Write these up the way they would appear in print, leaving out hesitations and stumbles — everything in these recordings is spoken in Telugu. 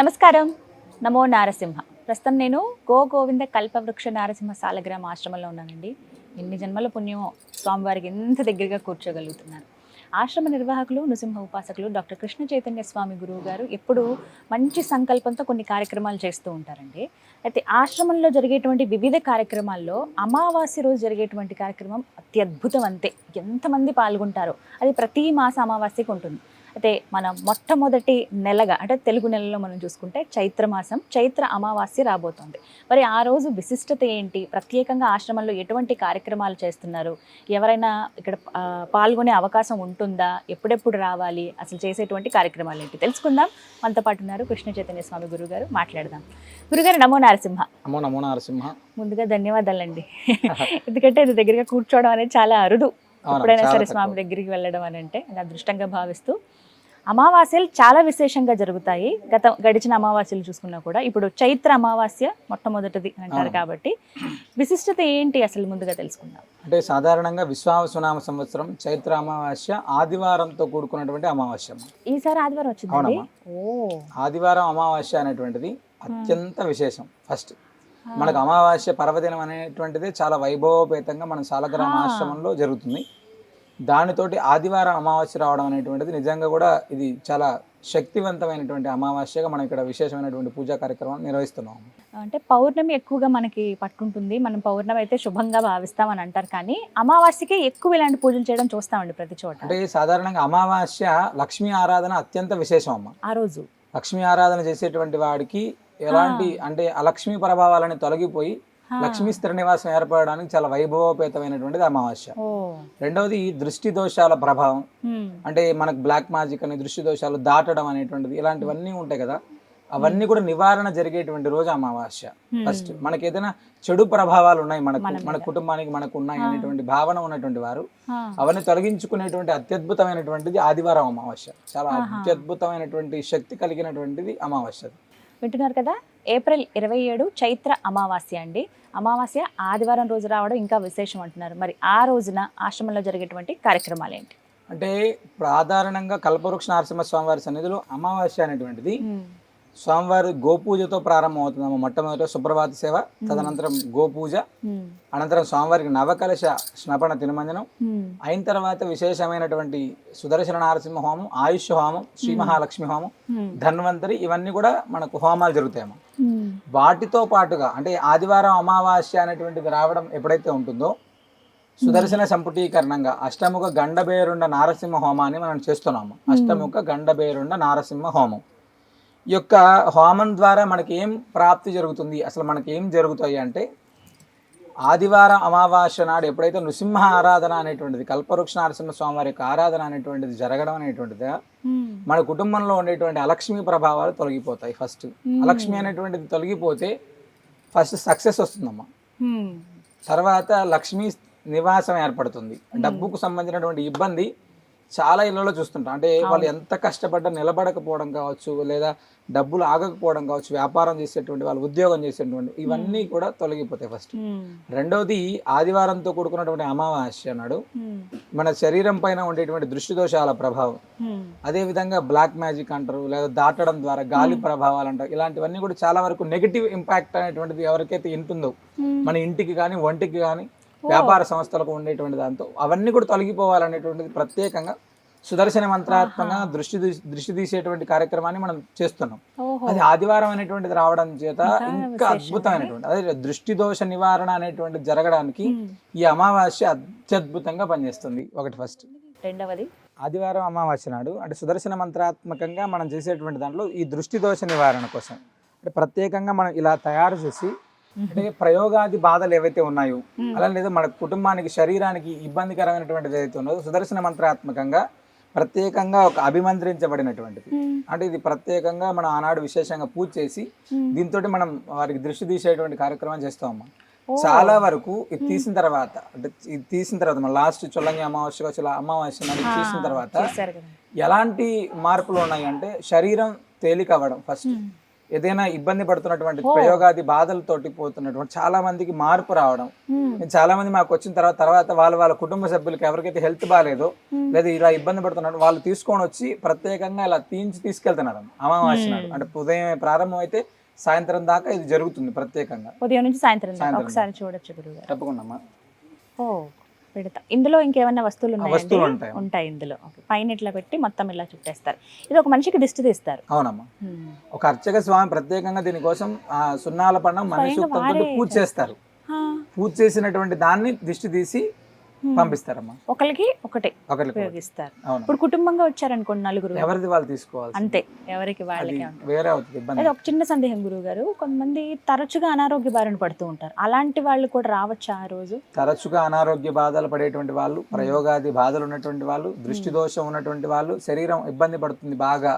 నమస్కారం. నమో నారసింహ. ప్రస్తుతం నేను గోవింద కల్పవృక్ష నారసింహ సాలగ్రామ ఆశ్రమంలో ఉన్నానండి. ఎన్ని జన్మల పుణ్యమో స్వామివారికి ఎంత దగ్గరగా కూర్చోగలుగుతున్నారు. ఆశ్రమ నిర్వాహకులు నృసింహ ఉపాసకులు డాక్టర్ కృష్ణ చైతన్య స్వామి గురువు గారు ఎప్పుడూ మంచి సంకల్పంతో కొన్ని కార్యక్రమాలు చేస్తూ ఉంటారండి. అయితే ఆశ్రమంలో జరిగేటువంటి వివిధ కార్యక్రమాల్లో అమావాస్య రోజు జరిగేటువంటి కార్యక్రమం అత్యద్భుతం. అంతే ఎంతమంది పాల్గొంటారో అది ప్రతి మాస అమావాస్యకు ఉంటుంది. అయితే మన మొట్టమొదటి నెలగా అంటే తెలుగు నెలలో మనం చూసుకుంటే చైత్రమాసం చైత్ర అమావాస్య రాబోతోంది. మరి ఆ రోజు విశిష్టత ఏంటి, ప్రత్యేకంగా ఆశ్రమంలో ఎటువంటి కార్యక్రమాలు చేస్తున్నారు, ఎవరైనా ఇక్కడ పాల్గొనే అవకాశం ఉంటుందా, ఎప్పుడెప్పుడు రావాలి, అసలు చేసేటువంటి కార్యక్రమాలు ఏంటి తెలుసుకుందాం. మనతో పాటు ఉన్నారు కృష్ణ చైతన్య స్వామి గురుగారు. మాట్లాడదాం. గురుగారు నమో నారసింహ. నమో నారసింహ. ముందుగా ధన్యవాదాలండి. ఎందుకంటే ఇది దగ్గరగా కూర్చోవడం అనేది చాలా అరుదు. ఎప్పుడైనా సరే స్వామి దగ్గరికి వెళ్ళడం అని అంటే అది అదృష్టంగా భావిస్తూ, అమావాస్యలు చాలా విశేషంగా జరుగుతాయి. గడిచిన అమావాస్యలు చూసుకున్నా కూడా ఇప్పుడు చైత్ర అమావాస్య మొట్టమొదటిది అంటారు కాబట్టి విశిష్టత ఏంటి అసలు ముందుగా తెలుసుకుందాం. అంటే సాధారణంగా విశ్వావసునామ సంవత్సరం చైత్ర అమావాస్య ఆదివారంతో కూడుకున్నటువంటి అమావాస్య. ఈసారి ఆదివారం వచ్చింది. ఆదివారం అమావాస్య అనేటువంటిది అత్యంత విశేషం. ఫస్ట్ మనకు అమావాస్య పర్వదినం అనేటువంటిది చాలా వైభవోపేతంగా మన సాలగ్రామ ఆశ్రమంలో జరుగుతుంది. దానితోటి ఆదివారం అమావాస్య రావడం అనేటువంటిది నిజంగా కూడా ఇది చాలా శక్తివంతమైనటువంటి అమావాస్యగా మనం ఇక్కడ విశేషమైనటువంటి పూజా కార్యక్రమం నిర్వహిస్తున్నాం. అంటే పౌర్ణమి ఎక్కువగా మనకి పట్టుంటుంది, మనం పౌర్ణమి అయితే శుభంగా భావిస్తామని అంటారు, కానీ అమావాస్యకే ఎక్కువ ఇలాంటి పూజలు చేయడం చూస్తామండి ప్రతి చోట. అంటే సాధారణంగా అమావాస్య లక్ష్మీ ఆరాధన అత్యంత విశేషం అమ్మ. ఆ రోజు లక్ష్మీ ఆరాధన చేసేటువంటి వాడికి ఎలాంటి అంటే అలక్ష్మీ ప్రభావాలని తొలగిపోయి లక్ష్మీ స్థిర నివాసం ఏర్పడడానికి చాలా వైభవోపేతమైనటువంటిది అమావాస్య. రెండవది దృష్టి దోషాల ప్రభావం, అంటే మనకు బ్లాక్ మ్యాజిక్ అనే దృష్టి దోషాలు దాటడం అనేటువంటిది ఇలాంటివన్నీ ఉంటాయి కదా, అవన్నీ కూడా నివారణ జరిగేటువంటి రోజు అమావాస్య. ఫస్ట్ మనకి ఏదైనా చెడు ప్రభావాలు ఉన్నాయి మన కుటుంబానికి మనకు ఉన్నాయి అనేటువంటి భావన ఉన్నటువంటి వారు అవన్నీ తొలగించుకునేటువంటి అత్యద్భుతమైనటువంటిది ఆదివారం అమావాస్య. చాలా అత్యద్భుతమైనటువంటి శక్తి కలిగినటువంటిది అమావాస్య. వింటున్నారు కదా, ఏప్రిల్ 27 చైత్ర అమావాస్య అండి. అమావాస్య ఆదివారం రోజు రావడం ఇంకా విశేషం అంటున్నారు. మరి ఆ రోజున ఆశ్రమంలో జరిగేటువంటి కార్యక్రమాలు ఏంటి అంటే, సాధారణంగా కల్పవృక్ష నరసింహ స్వామివారి సన్నిధిలో అమావాస్య అనేటువంటిది స్వామివారి గోపూజతో ప్రారంభం అవుతుందమ్మ. మొట్టమొదట సుప్రభాత సేవ, తదనంతరం గోపూజ, అనంతరం స్వామివారికి నవకలశ స్నపన తిరుమంజనం అయిన తర్వాత విశేషమైనటువంటి సుదర్శన నారసింహ హోమం, ఆయుష్ హోమం, శ్రీ మహాలక్ష్మి హోమం, ధన్వంతరి, ఇవన్నీ కూడా మనకు హోమాలు జరుగుతాయమ్మా. వాటితో పాటుగా అంటే ఆదివారం అమావాస్య అనేటువంటిది రావడం ఎప్పుడైతే ఉంటుందో సుదర్శన సంపుటీకరణంగా అష్టముఖ గండబేరుండ నారసింహ హోమాన్ని మనం చేస్తున్నాము. అష్టముఖ గండబేరుండ నారసింహ హోమం ఈ యొక్క హోమం ద్వారా మనకి ఏం ప్రాప్తి జరుగుతుంది, అసలు మనకి ఏం జరుగుతాయి అంటే, ఆదివారం అమావాస్య నాడు ఎప్పుడైతే నృసింహ ఆరాధన అనేటువంటిది కల్పవృక్ష నరసింహ స్వామి వారి యొక్క ఆరాధన అనేటువంటిది జరగడం అనేటువంటిది మన కుటుంబంలో ఉండేటువంటి అలక్ష్మి ప్రభావాలు తొలగిపోతాయి. ఫస్ట్ అలక్ష్మి అనేటువంటిది తొలగిపోతే ఫస్ట్ సక్సెస్ వస్తుందమ్మా. తర్వాత లక్ష్మీ నివాసం ఏర్పడుతుంది. డబ్బుకు సంబంధించినటువంటి ఇబ్బంది చాలా ఇళ్లలో చూస్తుంటాం. అంటే వాళ్ళు ఎంత కష్టపడ్డా నిలబడకపోవడం కావచ్చు, లేదా డబ్బులు ఆగకపోవడం కావచ్చు, వ్యాపారం చేసేటువంటి వాళ్ళు, ఉద్యోగం చేసేటువంటి, ఇవన్నీ కూడా తొలగిపోతాయి ఫస్ట్. రెండవది ఆదివారంతో కూడుకున్నటువంటి అమావాస్య నాడు మన శరీరం పైన ఉండేటువంటి దృష్టి దోషాల ప్రభావం, అదే విధంగా బ్లాక్ మ్యాజిక్ అంటారు, లేదా దాటడం ద్వారా గాలి ప్రభావాలు అంటారు, ఇలాంటివన్నీ కూడా చాలా వరకు నెగిటివ్ ఇంపాక్ట్ అనేటువంటిది ఎవరికైతే ఉంటుందో మన ఇంటికి కానీ ఒంటికి కానీ వ్యాపార సంస్థలకు ఉండేటువంటి దాంతో అవన్నీ కూడా తొలగిపోవాలనేటువంటిది ప్రత్యేకంగా సుదర్శన మంత్రాత్మకంగా దృష్టి తీసేటువంటి కార్యక్రమాన్ని మనం చేస్తున్నాం. అది ఆదివారం అనేటువంటిది రావడం చేత ఇంకా అద్భుతమైనటువంటి, అదే దృష్టి దోష నివారణ అనేటువంటిది జరగడానికి ఈ అమావాస్య అత్యద్భుతంగా పనిచేస్తుంది. ఒకటి ఫస్ట్. రెండవది ఆదివారం అమావాస్య నాడు అంటే సుదర్శన మంత్రాత్మకంగా మనం చేసేటువంటి దాంట్లో ఈ దృష్టి దోష నివారణ కోసం అంటే ప్రత్యేకంగా మనం ఇలా తయారు చేసి, అంటే ప్రయోగాది బాధలు ఏవైతే ఉన్నాయో అలా లేదా మన కుటుంబానికి శరీరానికి ఇబ్బందికరమైనటువంటిది ఏదైతే ఉన్నదో సుదర్శన మంత్రాత్మకంగా ప్రత్యేకంగా ఒక అభిమంత్రించబడినటువంటిది. అంటే ఇది ప్రత్యేకంగా మనం ఆనాడు విశేషంగా పూజ చేసి దీంతో మనం వారికి దృష్టి తీసేటువంటి కార్యక్రమం చేస్తామమ్మా. చాలా వరకు ఇది తీసిన తర్వాత అంటే ఇది తీసిన తర్వాత మన లాస్ట్ చొల్లంగి అమావాస్య అమావాస్య తీసిన తర్వాత ఎలాంటి మార్పులు ఉన్నాయి అంటే, శరీరం తేలిక అవ్వడం ఫస్ట్, ఏదైనా ఇబ్బంది పడుతున్నటువంటి ప్రయోగాది బాధలతోటి పోతున్నటువంటి చాలా మందికి మార్పు రావడం. చాలా మంది మాకు వచ్చిన తర్వాత వాళ్ళ కుటుంబ సభ్యులకి ఎవరికైతే హెల్త్ బాగాలేదో లేదా ఇలా ఇబ్బంది పడుతున్నారు వాళ్ళు తీసుకొని వచ్చి ప్రత్యేకంగా ఇలా తీసుకెళ్తున్నారు అమావాస్య నాడు. అంటే ఉదయం ప్రారంభం అయితే సాయంత్రం దాకా ఇది జరుగుతుంది ప్రత్యేకంగా, ఉదయం నుంచి సాయంత్రం దాకా. ఒకసారి చూడొచ్చు గురుగారు. తప్పకుండా. పెడతా. ఇందులో ఇంకేమైనా వస్తువులు వస్తువులు ఉంటాయి ఇందులో. పైన ఇట్లా పెట్టి మొత్తం ఇలా చుట్టేస్తారు. ఇది ఒక మనిషికి దిష్టి తీస్తారు. అవునమ్మా. ఒక అర్చక స్వామి ప్రత్యేకంగా దీనికోసం సున్నాల పండం మనిషి పూజ చేస్తారు. పూజ చేసినటువంటి దాన్ని దిష్టి తీసి పంపిస్తారమ్మా. ఒకరికి ఒకటే ఉపయోగిస్తారు. ఇప్పుడు కుటుంబంగా వచ్చారనుకోండి నలుగురు, ఎవరిది వాళ్ళు తీసుకోవాలి అంతే, ఎవరికి వాళ్ళకి. వేరే అవుతుంది. ఒక చిన్న సందేహం గురువు గారు, కొంతమంది తరచుగా అనారోగ్య బారిన పడుతూ ఉంటారు, అలాంటి వాళ్ళు కూడా రావచ్చు ఆ రోజు? తరచుగా అనారోగ్య బాధలు పడేటువంటి వాళ్ళు, ప్రయోగాది బాధలు ఉన్నటువంటి వాళ్ళు, దృష్టి దోషం ఉన్నటువంటి వాళ్ళు, శరీరం ఇబ్బంది పడుతుంది బాగా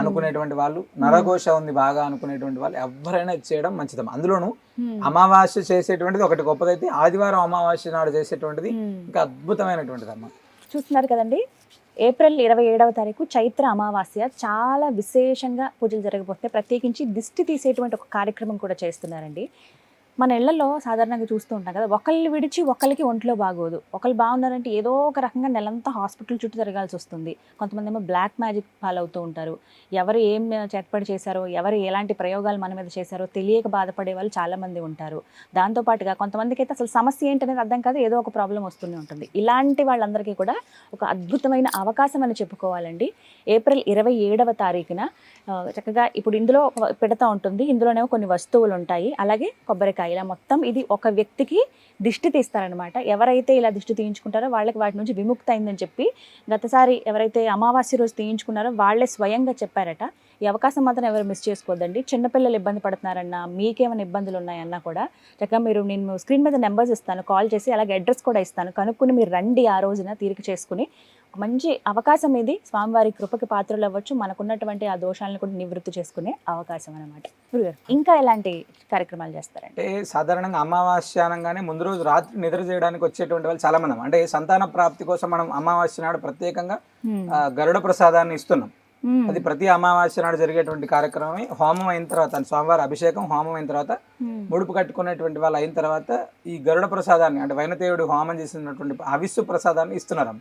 అనుకునేటువంటి వాళ్ళు, నరఘోష ఉంది బాగా అనుకునేటువంటి వాళ్ళు ఎవరైనా చేయడం మంచిదమ్మా. అందులోనూ అమావాస్య చేసేటువంటిది ఒకటి గొప్పదైతే, ఆదివారం అమావాస్య నాడు చేసేటువంటిది ఇంకా అద్భుతమైనటువంటిది అమ్మా. చూస్తున్నారు కదండి, ఏప్రిల్ 27వ తారీఖు చైత్ర అమావాస్య. చాలా విశేషంగా పూజలు జరగబోతే, ప్రత్యేకించి దిష్టి తీసేటువంటి ఒక కార్యక్రమం కూడా చేస్తున్నారండి. మన ఇళ్లలో సాధారణంగా చూస్తూ ఉంటాం కదా, ఒకళ్ళు విడిచి ఒకరికి ఒంట్లో బాగోదు. ఒకళ్ళు బాగున్నారంటే ఏదో ఒక రకంగా నెలంతా హాస్పిటల్ చుట్టూ తిరగాల్సి వస్తుంది. కొంతమంది ఏమో బ్లాక్ మ్యాజిక్ ఫాలో అవుతూ ఉంటారు. ఎవరు ఏం చేతపడి చేశారో, ఎవరు ఎలాంటి ప్రయోగాలు మన మీద చేశారో తెలియక బాధపడే వాళ్ళు చాలామంది ఉంటారు. దాంతోపాటుగా కొంతమందికి అయితే అసలు సమస్య ఏంటనేది అర్థం కాదు, ఏదో ఒక ప్రాబ్లం వస్తూనే ఉంటుంది. ఇలాంటి వాళ్ళందరికీ కూడా ఒక అద్భుతమైన అవకాశం అని చెప్పుకోవాలండి. ఏప్రిల్ 27వ తారీఖున చక్కగా ఇప్పుడు ఇందులో పెడతా ఉంటుంది. ఇందులోనేమో కొన్ని వస్తువులు ఉంటాయి, అలాగే కొబ్బరికాయ. ఇలా మొత్తం ఇది ఒక వ్యక్తికి దిష్టి తీస్తారనమాట. ఎవరైతే ఇలా దిష్టి తీయించుకుంటారో వాళ్ళకి వాటి నుంచి విముక్తి అయిందని చెప్పి గతసారి ఎవరైతే అమావాస్య రోజు తీయించుకున్నారో వాళ్ళే స్వయంగా చెప్పారట. ఈ అవకాశం మాత్రం ఎవరు మిస్ చేసుకోవద్దండి. చిన్నపిల్లలు ఇబ్బంది పడుతున్నారన్నా, మీకేమైనా ఇబ్బందులు ఉన్నాయన్నా కూడా చక్కగా నేను స్క్రీన్ మీద నెంబర్స్ ఇస్తాను, కాల్ చేసి అలాగే అడ్రస్ కూడా ఇస్తాను, కనుక్కుని మీరు రండి. ఆ రోజున తీరిక చేసుకుని మంచి అవకాశం ఇది. స్వామివారి కృపకి పాత్రలు అవ్వచ్చు, మనకున్నటువంటి ఆ దోషాలను కూడా నివృత్తి చేసుకునే అవకాశం అనమాట. ఇంకా ఎలాంటి కార్యక్రమాలు చేస్తారంటే, సాధారణంగా అమావాస్య అనగానే ముందు రోజు రాత్రి నిద్ర చేయడానికి వచ్చేటువంటి వాళ్ళు చాలా మంది. అంటే సంతాన ప్రాప్తి కోసం మనం అమావాస్య నాడు ప్రత్యేకంగా గరుడ ప్రసాదాన్ని ఇస్తున్నాం. అది ప్రతి అమావాస్య నాడు జరిగేటువంటి కార్యక్రమమే. హోమం అయిన తర్వాత, స్వామివారి అభిషేకం హోమం అయిన తర్వాత, ముడుపు కట్టుకునేటువంటి వాళ్ళు అయిన తర్వాత ఈ గరుడ ప్రసాదాన్ని, అంటే వైనతేయుడు హోమం చేసినటువంటి అవిస్సు ప్రసాదాన్ని ఇస్తున్నారు.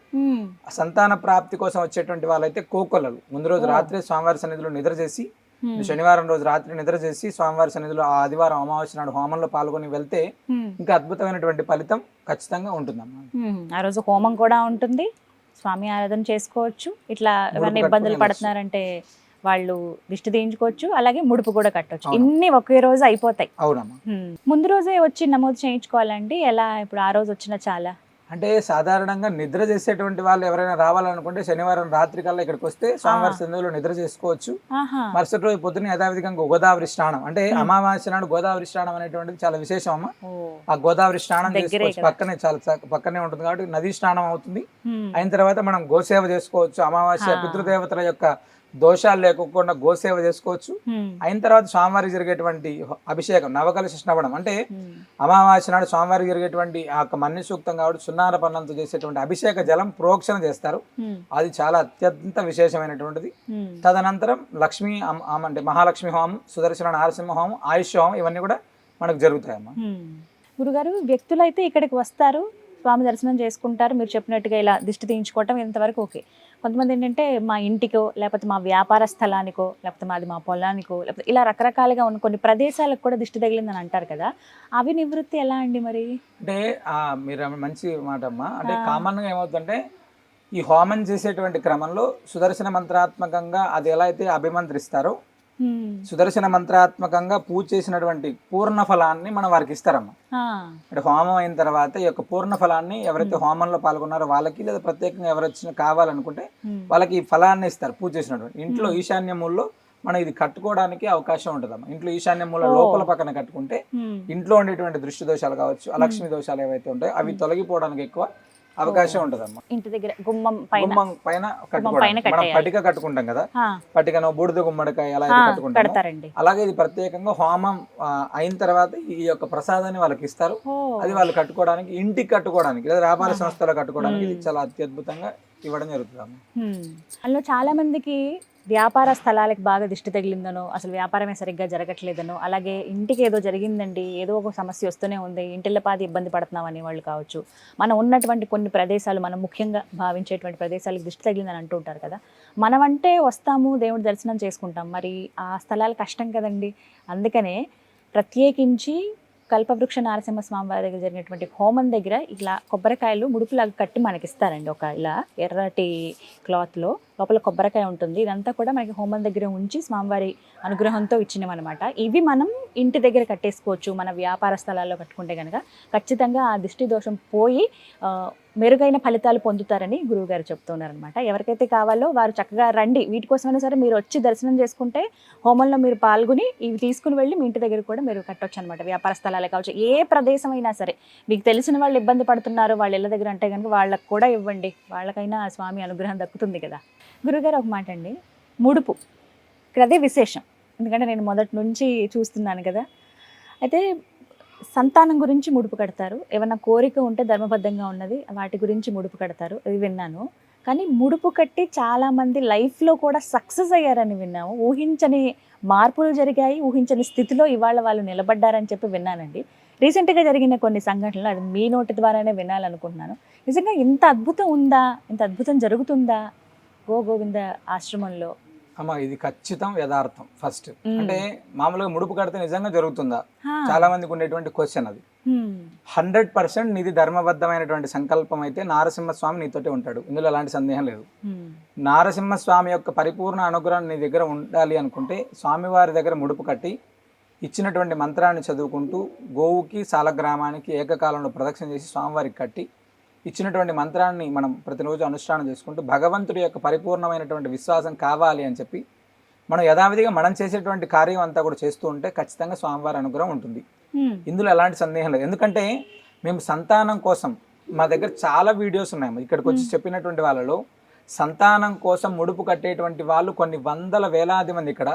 సంతాన ప్రాప్తి కోసం వచ్చేటువంటి వాళ్ళైతే కోకొల్లలు ముందు రోజు రాత్రి స్వామివారి సన్నిధిలో నిద్ర చేసి, శనివారం రోజు రాత్రి నిద్ర చేసి స్వామివారి సన్నిధిలో ఆదివారం అమావాస్య నాడు హోమంలో పాల్గొని వెళ్తే ఇంకా అద్భుతమైనటువంటి ఫలితం ఖచ్చితంగా ఉంటుందమ్మా. ఆ రోజు హోమం కూడా ఉంటుంది, స్వామి ఆరాధన చేసుకోవచ్చు. ఇట్లా ఎవరైనా ఇబ్బందులు పడుతున్నారంటే వాళ్ళు దిష్టి తీయించుకోవచ్చు, అలాగే ముడుపు కూడా కట్టవచ్చు. ఇన్ని ఒకే రోజు అయిపోతాయి. అవునమ్మా. ముందు రోజే వచ్చి నమోదు చేయించుకోవాలండి ఎలా? ఇప్పుడు ఆ రోజు వచ్చిన చాలా అంటే సాధారణంగా నిద్ర చేసేటువంటి వాళ్ళు ఎవరైనా రావాలనుకుంటే శనివారం రాత్రి కల్లా ఇక్కడికి వస్తే స్వామివారి సన్నిధిలో నిద్ర చేసుకోవచ్చు. మరుసటి రోజు పొద్దున్న యథావిధిగా గోదావరి స్నానం, అంటే అమావాస్య నాడు గోదావరి స్నానం అనేటువంటిది చాలా విశేషం అమ్మ. ఆ గోదావరి స్నానం చేసుకోవచ్చు, పక్కనే ఉంటుంది కాబట్టి నదీ స్నానం అవుతుంది. అయిన తర్వాత మనం గోసేవ చేసుకోవచ్చు. అమావాస్య పితృదేవతల యొక్క దోషాలు లేకుండా గోసేవ చేసుకోవచ్చు. అయిన తర్వాత స్వామివారికి జరిగేటువంటి అభిషేకం నవకలశ శ్రవణం, అంటే అమావాస్య నాడు స్వామివారికి జరిగేటువంటి ఆ మన్య సూక్తం కాబట్టి సున్నార పన్నంతో చేసేటువంటి అభిషేక జలం ప్రోక్షణ చేస్తారు. అది చాలా అత్యంత విశేషమైనటువంటిది. తదనంతరం లక్ష్మీ అంటే మహాలక్ష్మి హోమం, సుదర్శన నరసింహ హోమం, ఆయుష్ హోమం ఇవన్నీ కూడా మనకు జరుగుతాయమ్మా. గురుగారు, వ్యక్తులు అయితే ఇక్కడికి వస్తారు, స్వామి దర్శనం చేసుకుంటారు, మీరు చెప్పినట్టుగా ఇలా దిష్టి తీయించుకోవటం ఇంతవరకు ఓకే. కొంతమంది ఏంటంటే మా ఇంటికో, లేకపోతే మా వ్యాపార స్థలానికో, లేకపోతే మాది మా పొలానికో, లేకపోతే ఇలా రకరకాలుగా ఉన్న కొన్ని ప్రదేశాలకు కూడా దిష్టి తగిలిందని అంటారు కదా, అవి నివృత్తి ఎలా అండి మరి? అంటే మీరు మంచి మాట అమ్మా. అంటే కామన్గా ఏమవుతుందంటే ఈ హోమం చేసేటువంటి క్రమంలో సుదర్శన మంత్రాత్మకంగా అది ఎలా అయితే అభిమంత్రిస్తారో, సుదర్శన మంత్రాత్మకంగా పూజ చేసినటువంటి పూర్ణ ఫలాన్ని మనం వారికి ఇస్తారమ్మా. అంటే హోమం అయిన తర్వాత ఈ యొక్క పూర్ణ ఫలాన్ని ఎవరైతే హోమంలో పాల్గొన్నారో వాళ్ళకి, లేదా ప్రత్యేకంగా ఎవరు వచ్చినా కావాలనుకుంటే వాళ్ళకి ఈ ఫలాన్ని ఇస్తారు. పూజ చేసినటువంటి ఇంట్లో ఈశాన్యముల్లో మనం ఇది కట్టుకోవడానికి అవకాశం ఉంటుందమ్మా. ఇంట్లో ఈశాన్యముల లోపల పక్కన కట్టుకుంటే ఇంట్లో ఉండేటువంటి దృష్టి దోషాలు కావచ్చు, అలక్ష్మి దోషాలు ఏవైతే ఉంటాయో అవి తొలగిపోవడానికి ఎక్కువ అవకాశం ఉంటదమ్మా. ఇంటి దగ్గర గుమ్మం పైన మనం పటిక కట్టుకుంటాం కదా, పటికను బూడిద గుమ్మడికాయ అలా కట్టుకుంటాం. అలాగే ఇది ప్రత్యేకంగా హోమం అయిన తర్వాత ఈ యొక్క ప్రసాదాన్ని వాళ్ళకి ఇస్తారు. అది వాళ్ళు కట్టుకోవడానికి, ఇంటికి కట్టుకోవడానికి, లేదా వ్యాపార సంస్థలో కట్టుకోవడానికి ఇది చాలా అత్యద్భుతంగా ఇవ్వడం జరుగుతుంది. అందులో చాలా మందికి వ్యాపార స్థలాలకు బాగా దిష్టి తగిలిందనో, అసలు వ్యాపారమే సరిగ్గా జరగట్లేదనో, అలాగే ఇంటికి ఏదో జరిగిందండి, ఏదో ఒక సమస్య వస్తూనే ఉంది, ఇంటిల్లపాది ఇబ్బంది పడుతున్నాం అనేవాళ్ళు కావచ్చు. మనం ఉన్నటువంటి కొన్ని ప్రదేశాలు, మనం ముఖ్యంగా భావించేటువంటి ప్రదేశాలకు దిష్టి తగిలిందని అంటూ ఉంటారు కదా. మనమంటే వస్తాము, దేవుడి దర్శనం చేసుకుంటాం, మరి ఆ స్థలాలు కష్టం కదండి. అందుకనే ప్రత్యేకించి కల్పవృక్ష నారసింహ స్వామి వారి దగ్గర జరిగినటువంటి హోమం దగ్గర ఇలా కొబ్బరికాయలు ముడుపులాగా కట్టి మనకి ఇస్తారండి. ఒక ఇలా ఎర్రటి క్లాత్లో లోపల కొబ్బరికాయ ఉంటుంది. ఇదంతా కూడా మనకి హోమం దగ్గర ఉంచి స్వామివారి అనుగ్రహంతో ఇచ్చినవన్నమాట. ఇవి మనం ఇంటి దగ్గర కట్టేసుకోవచ్చు. మన వ్యాపార స్థలాల్లో కట్టుకుంటే కనుక ఖచ్చితంగా ఆ దిష్టి దోషం పోయి మెరుగైన ఫలితాలు పొందుతారని గురువుగారు చెప్తున్నారనమాట. ఎవరికైతే కావాలో వారు చక్కగా రండి. వీటి కోసమైనా సరే మీరు వచ్చి దర్శనం చేసుకుంటే హోమంలో మీరు పాల్గొని ఇవి తీసుకుని వెళ్ళి మీ ఇంటి దగ్గర కూడా మీరు కట్టొచ్చు అనమాట. వ్యాపార స్థలాలే కావచ్చు, ఏ ప్రదేశం అయినా సరే. మీకు తెలిసిన వాళ్ళు ఇబ్బంది పడుతున్నారు వాళ్ళ ఇళ్ళ దగ్గర అంటే కనుక వాళ్ళకు కూడా ఇవ్వండి. వాళ్ళకైనా స్వామి అనుగ్రహం దక్కుతుంది కదా. గురువుగారు ఒక మాట అండి, ముడుపు ఇక్కడ అదే విశేషం. ఎందుకంటే నేను మొదటి నుంచి చూస్తున్నాను కదా. అయితే సంతానం గురించి ముడుపు కడతారు, ఏమన్నా కోరిక ఉంటే ధర్మబద్ధంగా ఉన్నది వాటి గురించి ముడుపు కడతారు, ఇది విన్నాను. కానీ ముడుపు కట్టి చాలామంది లైఫ్లో కూడా సక్సెస్ అయ్యారని విన్నాము. ఊహించని మార్పులు జరిగాయి, ఊహించని స్థితిలో ఇవాళ వాళ్ళు నిలబడ్డారని చెప్పి విన్నానండి. రీసెంట్గా జరిగిన కొన్ని సంఘటనలు అది మీ నోటి ద్వారానే వినాలనుకుంటున్నాను. నిజంగా ఇంత అద్భుతం ఉందా, ఇంత అద్భుతం జరుగుతుందా గోవింద ఆశ్రమంలో? అమ్మ ఇది ఖచ్చితం యథార్థం. ఫస్ట్ అంటే మామూలుగా ముడుపు కడితే నిజంగా జరుగుతుందా, చాలా మందికి ఉండేటువంటి క్వశ్చన్ అది. 100% నీది ధర్మబద్ధమైనటువంటి సంకల్పం అయితే నారసింహస్వామి నీతోటే ఉంటాడు, ఇందులో ఎలాంటి సందేహం లేదు. నారసింహస్వామి యొక్క పరిపూర్ణ అనుగ్రహం నీ దగ్గర ఉండాలి అనుకుంటే స్వామివారి దగ్గర ముడుపు కట్టి ఇచ్చినటువంటి మంత్రాన్ని చదువుకుంటూ గోవుకి సాలగ్రామానికి ఏకకాలంలో ప్రదక్షిణ చేసి స్వామివారికి కట్టి ఇచ్చినటువంటి మంత్రాన్ని మనం ప్రతిరోజు అనుష్ఠానం చేసుకుంటూ భగవంతుడి యొక్క పరిపూర్ణమైనటువంటి విశ్వాసం కావాలి అని చెప్పి మనం యథావిధిగా మనం చేసేటువంటి కార్యం అంతా కూడా చేస్తూ ఉంటే ఖచ్చితంగా స్వామివారి అనుగ్రహం ఉంటుంది. ఇందులో ఎలాంటి సందేహం లేదు. ఎందుకంటే మేము సంతానం కోసం మా దగ్గర చాలా వీడియోస్ ఉన్నాయి. ఇక్కడికి వచ్చి చెప్పినటువంటి వాళ్ళలో సంతానం కోసం ముడుపు కట్టేటువంటి వాళ్ళు కొన్ని వందల వేలాది మంది ఇక్కడ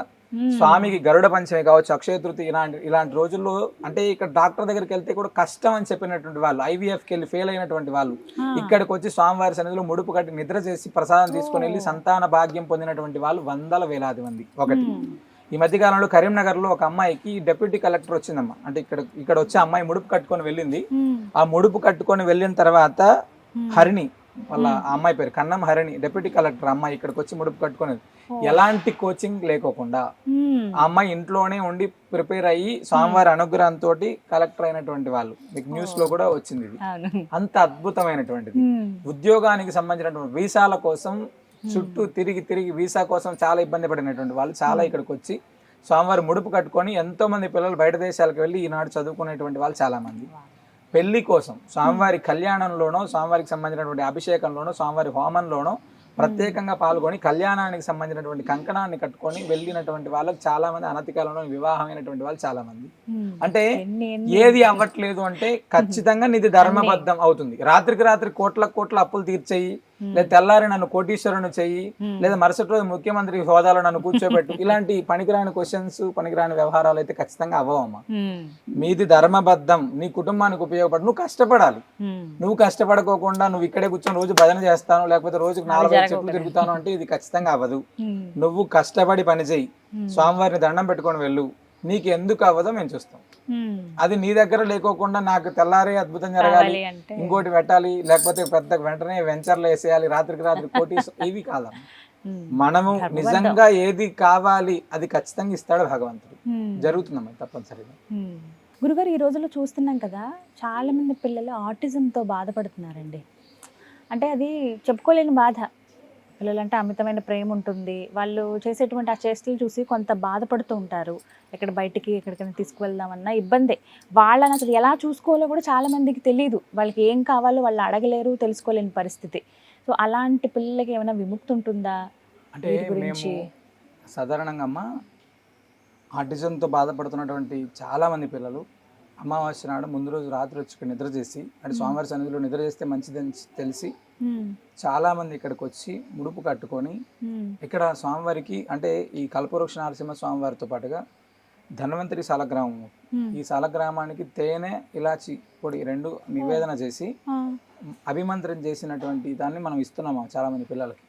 స్వామికి గరుడ పంచమి కావచ్చు, అక్షయ తృతీయ ఇలాంటి రోజుల్లో అంటే ఇక్కడ డాక్టర్ దగ్గరికి వెళ్తే కూడా కష్టం అని చెప్పినటువంటి వాళ్ళు, ఐవీఎఫ్కి వెళ్ళి ఫెయిల్ అయినటువంటి వాళ్ళు ఇక్కడికి వచ్చి స్వామివారి సన్నిధిలో ముడుపు కట్టి నిద్ర చేసి ప్రసాదం తీసుకుని వెళ్ళి సంతాన భాగ్యం పొందినటువంటి వాళ్ళు వందల వేలాది మంది. ఒకటి ఈ మధ్యకాలంలో కరీంనగర్లో ఒక అమ్మాయికి డెప్యూటీ కలెక్టర్ వచ్చిందమ్మా. అంటే ఇక్కడ వచ్చి అమ్మాయి ముడుపు కట్టుకొని వెళ్ళింది. ఆ ముడుపు కట్టుకొని వెళ్ళిన తర్వాత హరిణి వాళ్ళ ఆ అమ్మాయి పేరు కన్నం హరిణి, డెప్యూటీ కలెక్టర్ అమ్మాయి ఇక్కడికి వచ్చి ముడుపు కట్టుకొని ఎలాంటి కోచింగ్ లేకోకుండా ఆ అమ్మాయి ఇంట్లోనే ఉండి ప్రిపేర్ అయ్యి స్వామివారి అనుగ్రహంతో కలెక్టర్ అయినటువంటి వాళ్ళు. మీకు న్యూస్ లో కూడా వచ్చింది ఇది. అంత అద్భుతమైనటువంటిది. ఉద్యోగానికి సంబంధించినటువంటి వీసాల కోసం చుట్టూ తిరిగి వీసా కోసం చాలా ఇబ్బంది పడినటువంటి వాళ్ళు చాలా ఇక్కడికి వచ్చి స్వామివారి ముడుపు కట్టుకొని ఎంతో మంది పిల్లలు బయట దేశాలకు వెళ్ళి ఈనాడు చదువుకునేటువంటి వాళ్ళు చాలా మంది. పెళ్లి కోసం స్వామివారి కళ్యాణంలోనో, స్వామివారికి సంబంధించినటువంటి అభిషేకంలోనో, స్వామివారి హోమంలోనో ప్రత్యేకంగా పాల్గొని కళ్యాణానికి సంబంధించినటువంటి కంకణాన్ని కట్టుకొని వెళ్ళినటువంటి వాళ్ళకి చాలా మంది, అనతి కాలంలో వివాహమైనటువంటి వాళ్ళు చాలా మంది. అంటే ఏది అవ్వట్లేదు అంటే ఖచ్చితంగా నీది ధర్మబద్ధం అవుతుంది. రాత్రికి రాత్రి కోట్ల అప్పులు తీర్చేయి, లేదా తెల్లారి నన్ను కోటీశ్వరుని చెయ్యి, లేదా మరుసటి రోజు ముఖ్యమంత్రి హోదాలో నన్ను కూర్చోబెట్టు, ఇలాంటి పనికిరాని క్వశ్చన్స్, పనికిరాని వ్యవహారాలు అయితే ఖచ్చితంగా అవ్వవమ్మా. మీది ధర్మబద్ధం, నీ కుటుంబానికి ఉపయోగపడు. నువ్వు కష్టపడాలి. నువ్వు కష్టపడుకోకుండా నువ్వు ఇక్కడే కూర్చొని రోజు భజన చేస్తాను, లేకపోతే రోజుకి 4 చెట్లు తిరుగుతాను అంటే ఇది ఖచ్చితంగా అవ్వదు. నువ్వు కష్టపడి పని చెయ్యి, స్వామివారిని దండం పెట్టుకొని వెళ్ళు. నీకు ఎందుకు అవ్వదో మేము చూస్తాం. అది నీ దగ్గర లేకోకుండా నాకు తెల్లారే అద్భుతం జరగాలి, ఇంకోటి పెట్టాలి, లేకపోతే పెద్ద వెంటనే వెంచర్లు వేసేయాలి, రాత్రికి రాత్రి కోటి, ఇవి కాదమ్మా. మనము నిజంగా ఏది కావాలి అది ఖచ్చితంగా ఇస్తాడు భగవంతుడు. జరుగుతుందమ్మా తప్పనిసరిగా. గురుగారు, ఈ రోజుల్లో చూస్తున్నాం కదా, చాలా మంది పిల్లలు ఆటిజంతో బాధపడుతున్నారండి. అంటే అది చెప్పుకోలేని బాధ. పిల్లలంటే అమితమైన ప్రేమ ఉంటుంది, వాళ్ళు చేసేటువంటి ఆ చేష్టలు చూసి కొంత బాధపడుతూ ఉంటారు. ఎక్కడ బయటికి ఎక్కడికైనా తీసుకువెళ్దామన్నా ఇబ్బందే. వాళ్ళని అసలు ఎలా చూసుకోవాలో కూడా చాలా మందికి తెలియదు. వాళ్ళకి ఏం కావాలో వాళ్ళు అడగలేరు, తెలుసుకోలేని పరిస్థితి. సో అలాంటి పిల్లలకి ఏమైనా విముక్తి ఉంటుందా? అంటే మేము సాధారణంగా అమ్మ ఆటిజంతో బాధపడుతున్నటువంటి చాలా మంది పిల్లలు అమావాస్య నాడు ముందు రోజు రాత్రి వచ్చి ఇక్కడ నిద్ర చేసి, అంటే స్వామివారి సన్నిధిలో నిద్ర చేస్తే మంచిదని తెలిసి చాలా మంది ఇక్కడికి వచ్చి ముడుపు కట్టుకొని ఇక్కడ స్వామివారికి, అంటే ఈ కల్పవృక్ష నరసింహ స్వామివారితో పాటుగా ధన్వంతరి సాలగ్రామం. ఈ సాలగ్రామానికి తేనె ఇలాచి పొడి రెండు నివేదన చేసి అభిమంత్రం చేసినటువంటి దాన్ని మనం ఇస్తున్నాము చాలా మంది పిల్లలకి.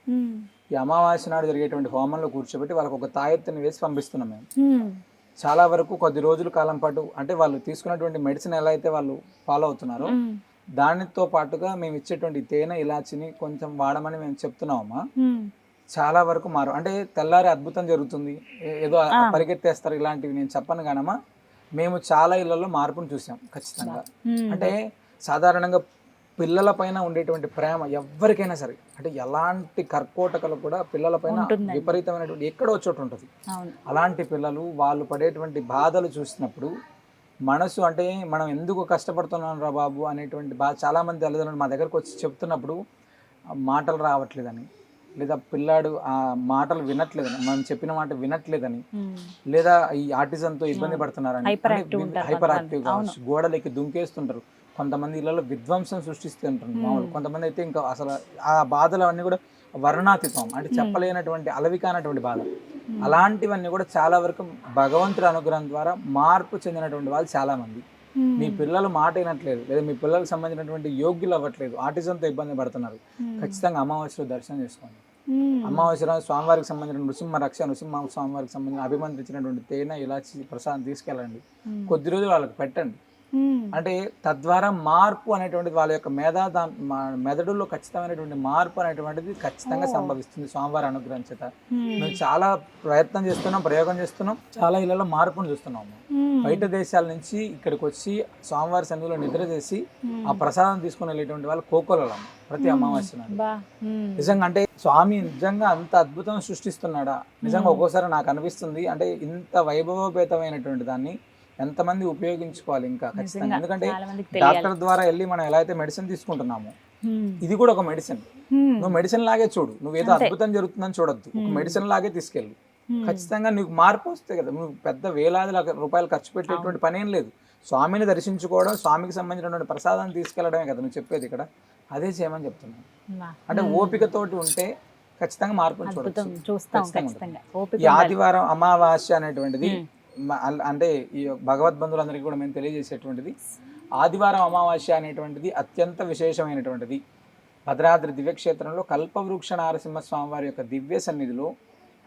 ఈ అమావాస్య నాడు జరిగేటువంటి హోమంలో కూర్చోబెట్టి వాళ్ళకి ఒక తాయెత్తుని వేసి పంపిస్తున్నాం మేము. చాలా వరకు కొద్ది రోజుల కాలం పాటు అంటే వాళ్ళు తీసుకున్నటువంటి మెడిసిన్ ఎలా అయితే వాళ్ళు ఫాలో అవుతున్నారో దానితో పాటుగా మేము ఇచ్చేటువంటి తేనె ఇలాచిని కొంచెం వాడమని మేము చెప్తున్నామమ్మా. చాలా వరకు మారు అంటే తెల్లారి అద్భుతం జరుగుతుంది, ఏదో పరిగెత్తేస్తారు ఇలాంటివి నేను చెప్పను కానమ్మా. మేము చాలా ఇళ్లలో మార్పును చూసాం ఖచ్చితంగా. అంటే సాధారణంగా పిల్లల పైన ఉండేటువంటి ప్రేమ ఎవరికైనా సరే, అంటే ఎలాంటి కర్కోటకలు కూడా పిల్లల పైన విపరీతమైనటువంటి ఎక్కడో చోటు ఉంటుంది. అలాంటి పిల్లలు వాళ్ళు పడేటువంటి బాధలు చూసినప్పుడు మనసు అంటే మనం ఎందుకు కష్టపడుతున్నాం రా బాబు అనేటువంటి బాధ చాలా మంది తల్లిదండ్రులు మా దగ్గరకు వచ్చి చెప్తున్నప్పుడు మాటలు రావట్లేదని, లేదా పిల్లాడు ఆ మాటలు వినట్లేదని, మనం చెప్పిన మాట వినట్లేదని, లేదా ఈ ఆటిజంతో ఇబ్బంది పడుతున్నారని, హైపర్ యాక్టివ్ కావచ్చు, గోడలకి దుంకేస్తుంటారు. కొంతమంది ఇళ్లలో విధ్వంసం సృష్టిస్తుంటారు మామూలు. కొంతమంది అయితే ఇంకా అసలు ఆ బాధలు అవన్నీ కూడా వర్ణాతీతం, అంటే చెప్పలేనటువంటి అలవికానటువంటి బాధ. అలాంటివన్నీ కూడా చాలా వరకు భగవంతుడి అనుగ్రహం ద్వారా మార్పు చెందినటువంటి వాళ్ళు చాలా మంది. మీ పిల్లలు మాట వినట్లేదు, లేదా మీ పిల్లలకు సంబంధించినటువంటి యోగ్యులు అవ్వట్లేదు, ఆటిజంతో ఇబ్బంది పడుతున్నారు, ఖచ్చితంగా అమావాస్యలో దర్శనం చేసుకోండి. అమావాస్య స్వామివారికి సంబంధించిన నృసింహ స్వామివారికి సంబంధించిన అభిమంత్రించినటువంటి తేనె ఇలాచి ప్రసాదం తీసుకెళ్ళండి, కొద్ది రోజులు వాళ్ళకి పెట్టండి. అంటే తద్వారా మార్పు అనేటువంటిది వాళ్ళ యొక్క మెదడులో ఖచ్చితమైనటువంటి మార్పు అనేటువంటిది ఖచ్చితంగా సంభవిస్తుంది స్వామివారి అనుగ్రహం చేత. మేము చాలా ప్రయత్నం చేస్తున్నాం, ప్రయోగం చేస్తున్నాం, చాలా ఇళ్లలో మార్పును చూస్తున్నాము. బయట దేశాల నుంచి ఇక్కడికి వచ్చి స్వామివారి సన్నిధిలో నిద్ర చేసి ఆ ప్రసాదం తీసుకుని వెళ్ళేటువంటి వాళ్ళు కోకోలలో ప్రతి అమావాస్య నాడు. నిజంగా అంటే స్వామి నిజంగా అంత అద్భుతం సృష్టిస్తున్నాడా నిజంగా ఒక్కోసారి నాకు అనిపిస్తుంది. అంటే ఇంత వైభవోపేతమైనటువంటి దాన్ని ఎంతమంది ఉపయోగించుకోవాలి ఇంకా ఖచ్చితంగా. ఎందుకంటే డాక్టర్ ద్వారా వెళ్ళి మనం ఎలా అయితే మెడిసిన్ తీసుకుంటున్నామో ఇది కూడా ఒక మెడిసిన్. నువ్వు మెడిసిన్ లాగే చూడు, నువ్వేదో అద్భుతం జరుగుతుందని చూడొద్దు, ఒక మెడిసిన్ లాగే తీసుకెళ్ళు. ఖచ్చితంగా నీకు మార్పు వస్తే కదా. నువ్వు పెద్ద వేలాది రూపాయలు ఖర్చు పెట్టేటువంటి పని ఏం లేదు. స్వామిని దర్శించుకోవడం, స్వామికి సంబంధించినటువంటి ప్రసాదాన్ని తీసుకెళ్లడమే కదా నువ్వు చెప్పేది ఇక్కడ. అదే చేయమని చెప్తున్నాను. అంటే ఓపికతోటి ఉంటే ఖచ్చితంగా మార్పును చూడొచ్చు. ఈ ఆదివారం అమావాస్య అనేటువంటిది అంటే ఈ భగవద్బంధువులందరికీ కూడా మేము తెలియజేసేటువంటిది, ఆదివారం అమావాస్య అనేటువంటిది అత్యంత విశేషమైనటువంటిది. భద్రాద్రి దివ్యక్షేత్రంలో కల్పవృక్ష నారసింహస్వామి వారి యొక్క దివ్య సన్నిధిలో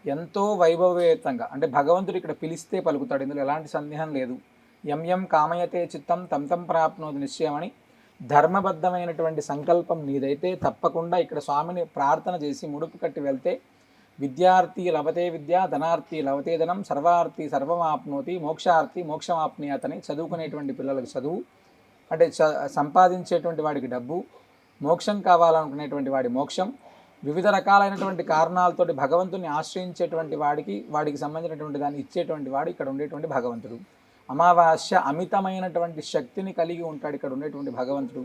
ఎంతో వైభవేతంగా, అంటే భగవంతుడు ఇక్కడ పిలిస్తే పలుకుతాడు, ఇందులో ఎలాంటి సందేహం లేదు. యం కామయతే చిత్తం తం ప్రాప్నోది నిశ్చయం అని ధర్మబద్ధమైనటువంటి సంకల్పం నీదైతే తప్పకుండా ఇక్కడ స్వామిని ప్రార్థన చేసి ముడుపు కట్టి వెళ్తే విద్యార్థి లభతే విద్య, ధనార్థి లభతే ధనం, సర్వార్థి సర్వమాప్నోతి, మోక్షార్థి మోక్షమాప్నియతని. చదువుకునేటువంటి పిల్లలకు చదువు, అంటే సంపాదించేటువంటి వాడికి డబ్బు, మోక్షం కావాలనుకునేటువంటి వాడి మోక్షం, వివిధ రకాలైనటువంటి కారణాలతోటి భగవంతుని ఆశ్రయించేటువంటి వాడికి సంబంధించినటువంటి దాన్ని ఇచ్చేటువంటి వాడు ఇక్కడ ఉండేటువంటి భగవంతుడు. అమావాస్య అమితమైనటువంటి శక్తిని కలిగి ఉంటాడు ఇక్కడ ఉండేటువంటి భగవంతుడు.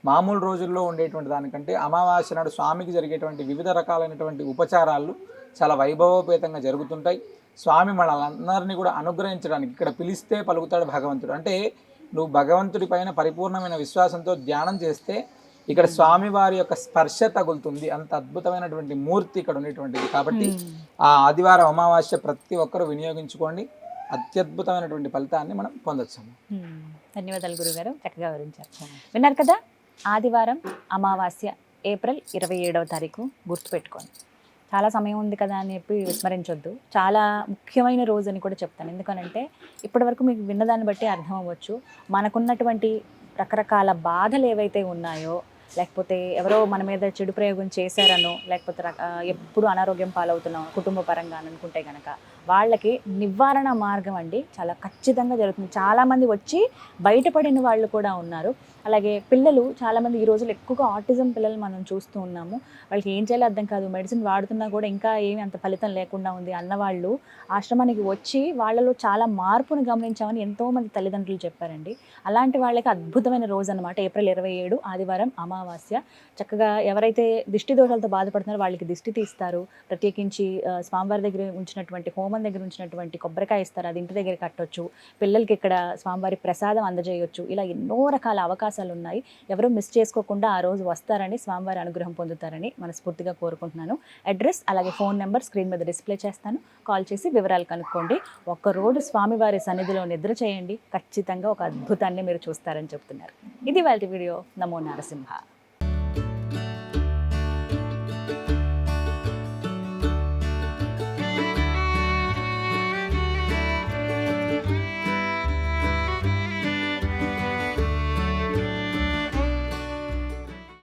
మామూలు రోజుల్లో ఉండేటువంటి దానికంటే అమావాస్య నాడు స్వామికి జరిగేటువంటి వివిధ రకాలైనటువంటి ఉపచారాలు చాలా వైభవోపేతంగా జరుగుతుంటాయి. స్వామి మనల్ని కూడా అనుగ్రహించడానికి ఇక్కడ పిలిస్తే పలుకుతాడు భగవంతుడు. అంటే నువ్వు భగవంతుడి పైన పరిపూర్ణమైన విశ్వాసంతో ధ్యానం చేస్తే ఇక్కడ స్వామి వారి యొక్క స్పర్శ తగులుతుంది. అంత అద్భుతమైనటువంటి మూర్తి ఇక్కడ ఉండేటువంటిది. కాబట్టి ఆ ఆదివారం అమావాస్య ప్రతి ఒక్కరూ వినియోగించుకోండి, అత్యద్భుతమైనటువంటి ఫలితాన్ని మనం పొందొచ్చు. ధన్యవాదాలు గురుగారు, చక్కగా వివరించారు. విన్నారు కదా, ఆదివారం అమావాస్య ఏప్రిల్ 27వ తారీఖు గుర్తుపెట్టుకోండి. చాలా సమయం ఉంది కదా అని చెప్పి విస్మరించొద్దు. చాలా ముఖ్యమైన రోజు అని కూడా చెప్తాను. ఎందుకనంటే ఇప్పటివరకు మీకు విన్నదాన్ని బట్టి అర్థం అవ్వచ్చు, మనకున్నటువంటి రకరకాల బాధలు ఏవైతే ఉన్నాయో, లేకపోతే ఎవరో మన మీద చెడు ప్రయోగం చేశారనో, లేకపోతే ఎప్పుడు అనారోగ్యం పాలవుతున్నాం కుటుంబ పరంగా అని అనుకుంటే కనుక వాళ్ళకి నివారణ మార్గం అండి చాలా ఖచ్చితంగా జరుగుతుంది. చాలామంది వచ్చి బయటపడిన వాళ్ళు కూడా ఉన్నారు. అలాగే పిల్లలు చాలామంది ఈ రోజులు ఎక్కువగా ఆటిజం పిల్లలు మనం చూస్తూ ఉన్నాము. వాళ్ళకి ఏం చేయాలో అర్థం కాదు, మెడిసిన్ వాడుతున్నా కూడా ఇంకా ఏమి అంత ఫలితం లేకుండా ఉంది అన్నవాళ్ళు ఆశ్రమానికి వచ్చి వాళ్ళలో చాలా మార్పును గమనించామని ఎంతోమంది తల్లిదండ్రులు చెప్పారండి. అలాంటి వాళ్ళకి అద్భుతమైన రోజు అనమాట ఏప్రిల్ 27 ఆదివారం అమావాస్య. చక్కగా ఎవరైతే దిష్టి దోషాలతో బాధపడుతున్నారో వాళ్ళకి దిష్టి తీస్తారు. ప్రత్యేకించి స్వామివారి దగ్గర ఉంచినటువంటి హోమ గుమ్మం దగ్గర ఉంచినటువంటి కొబ్బరికాయ ఇస్తారు, అది ఇంటి దగ్గర కట్టొచ్చు, పిల్లలకి ఇక్కడ స్వామివారి ప్రసాదం అందజేయొచ్చు. ఇలా ఎన్నో రకాల అవకాశాలు ఉన్నాయి. ఎవరు మిస్ చేసుకోకుండా ఆ రోజు వస్తారని, స్వామివారి అనుగ్రహం పొందుతారని మనస్ఫూర్తిగా కోరుకుంటున్నాను. అడ్రస్ అలాగే ఫోన్ నెంబర్ స్క్రీన్ మీద డిస్ప్లే చేస్తాను, కాల్ చేసి వివరాలు కనుక్కోండి. ఒక్కరోజు స్వామివారి సన్నిధిలో నిద్ర చేయండి, ఖచ్చితంగా ఒక అద్భుతాన్ని మీరు చూస్తారని చెప్తున్నారు. ఇది వాళ్ళ వీడియో. నమో నారసింహ.